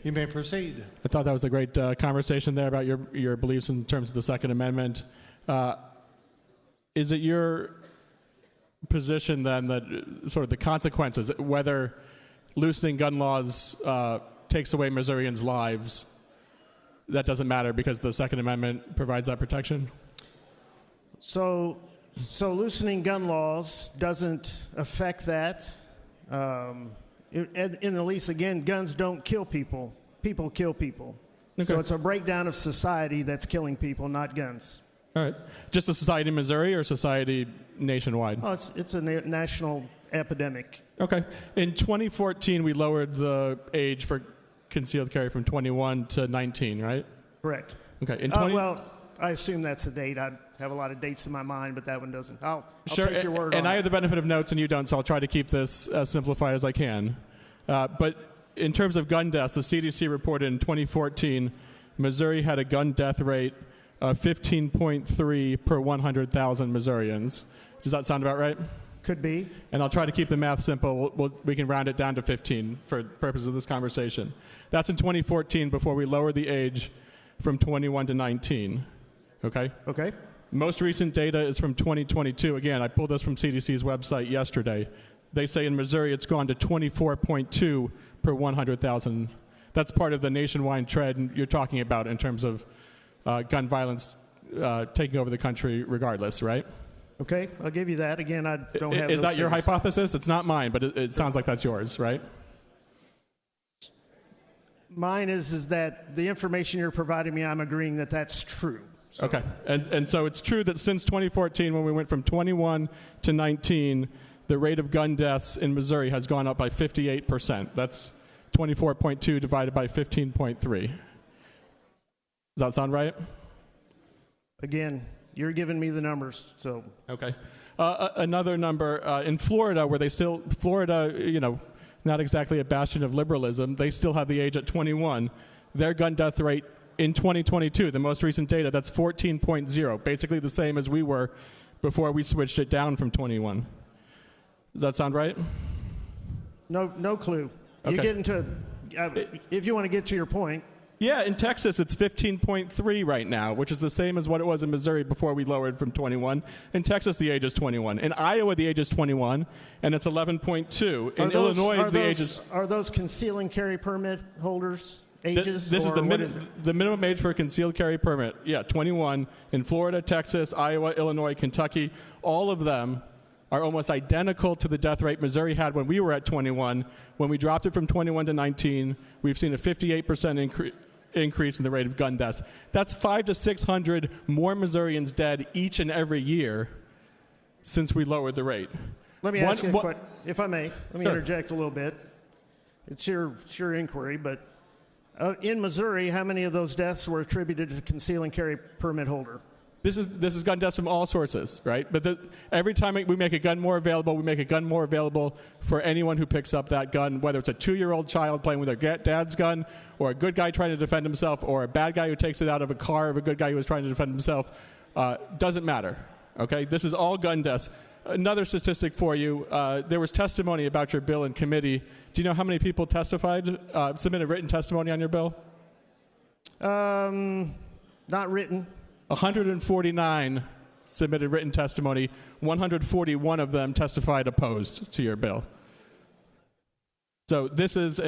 You may proceed. I thought that was a great conversation there about your beliefs in terms of the Second Amendment. Is it your position then that sort of the consequences, whether loosening gun laws takes away Missourians' lives, that doesn't matter because the Second Amendment provides that protection? So loosening gun laws doesn't affect that. In the least, again, guns don't kill people. People kill people. Okay. So it's a breakdown of society that's killing people, not guns. All right. Just a society in Missouri or society nationwide? Oh, it's a national epidemic. Okay. In 2014, we lowered the age for concealed carry from 21 to 19, right? Correct. Okay. Well, I assume that's a date. I have a lot of dates in my mind, but that one doesn't. I'll sure, take your word on it. And I have the benefit of notes and you don't, so I'll try to keep this as simplified as I can. But in terms of gun deaths, the CDC reported in 2014, Missouri had a gun death rate of 15.3 per 100,000 Missourians. Does that sound about right? Could be. And I'll try to keep the math simple. We can round it down to 15 for the purpose of this conversation. That's in 2014 before we lowered the age from 21 to 19. Okay? Okay. Most recent data is from 2022. Again, I pulled this from CDC's website yesterday. They say in Missouri it's gone to 24.2 per 100,000. That's part of the nationwide trend you're talking about in terms of gun violence taking over the country regardless, right? Okay, I'll give you that. Again, I don't have Is those that your figures. hypothesis? It's not mine, but it sounds like that's yours, right? Mine is that the information you're providing me, I'm agreeing that that's true. So. Okay, and so it's true that since 2014, when we went from 21 to 19, the rate of gun deaths in Missouri has gone up by 58%. That's 24.2 divided by 15.3. Does that sound right? Again, you're giving me the numbers, so. Okay. Another number, in Florida, Florida, not exactly a bastion of liberalism, they still have the age at 21. Their gun death rate in 2022, the most recent data, that's 14.0, basically the same as we were before we switched it down from 21. Does that sound right? No clue. Okay. You get into, if you want to get to your point. Yeah, in Texas, it's 15.3 right now, which is the same as what it was in Missouri before we lowered from 21. In Texas, the age is 21. In Iowa, the age is 21, and it's 11.2. In Illinois, the age is... Are those conceal and carry permit holders ages? This is the minimum age for a concealed carry permit. Yeah, 21. In Florida, Texas, Iowa, Illinois, Kentucky, all of them are almost identical to the death rate Missouri had when we were at 21. When we dropped it from 21 to 19, we've seen a 58% increase in the rate of gun deaths. That's 500 to 600 more Missourians dead each and every year since we lowered the rate. Let me ask you a question, if I may. Let me Sure. interject a little bit. It's your inquiry, but in Missouri, how many of those deaths were attributed to conceal and carry permit holder? This is gun deaths from all sources, right? But every time we make a gun more available, we make a gun more available for anyone who picks up that gun, whether it's a 2-year-old child playing with their dad's gun, or a good guy trying to defend himself, or a bad guy who takes it out of a car of a good guy who was trying to defend himself. Doesn't matter, okay? This is all gun deaths. Another statistic for you, there was testimony about your bill in committee. Do you know how many people testified, submitted written testimony on your bill? Not written. 149 submitted written testimony. 141 of them testified opposed to your bill. So this is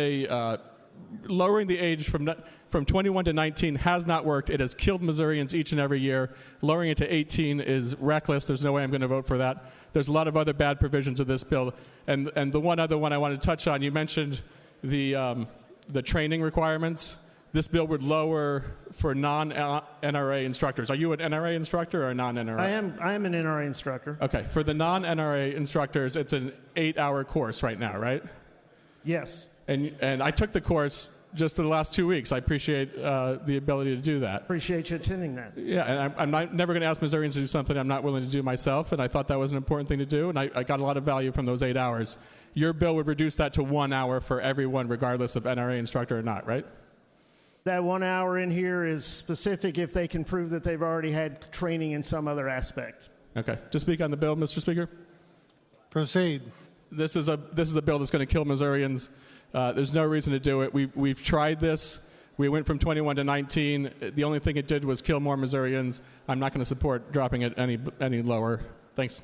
lowering the age from 21 to 19 has not worked. It has killed Missourians each and every year. Lowering it to 18 is reckless. There's no way I'm going to vote for that. There's a lot of other bad provisions of this bill. And the one other one I want to touch on, you mentioned the training requirements. This bill would lower for non-NRA instructors. Are you an NRA instructor or a non-NRA? I am an NRA instructor. Okay. For the non-NRA instructors, it's an 8-hour course right now, right? Yes. And I took the course just in the last 2 weeks. I appreciate the ability to do that. Appreciate you attending that. Yeah, and I'm never going to ask Missourians to do something I'm not willing to do myself, and I thought that was an important thing to do, and I got a lot of value from those 8 hours. Your bill would reduce that to 1 hour for everyone, regardless of NRA instructor or not, right? That 1 hour in here is specific if they can prove that they've already had training in some other aspect. Okay. To speak on the bill, Mr. Speaker? Proceed. This is a bill that's going to kill Missourians. There's no reason to do it. We've tried this. We went from 21 to 19. The only thing it did was kill more Missourians. I'm not going to support dropping it any lower. Thanks.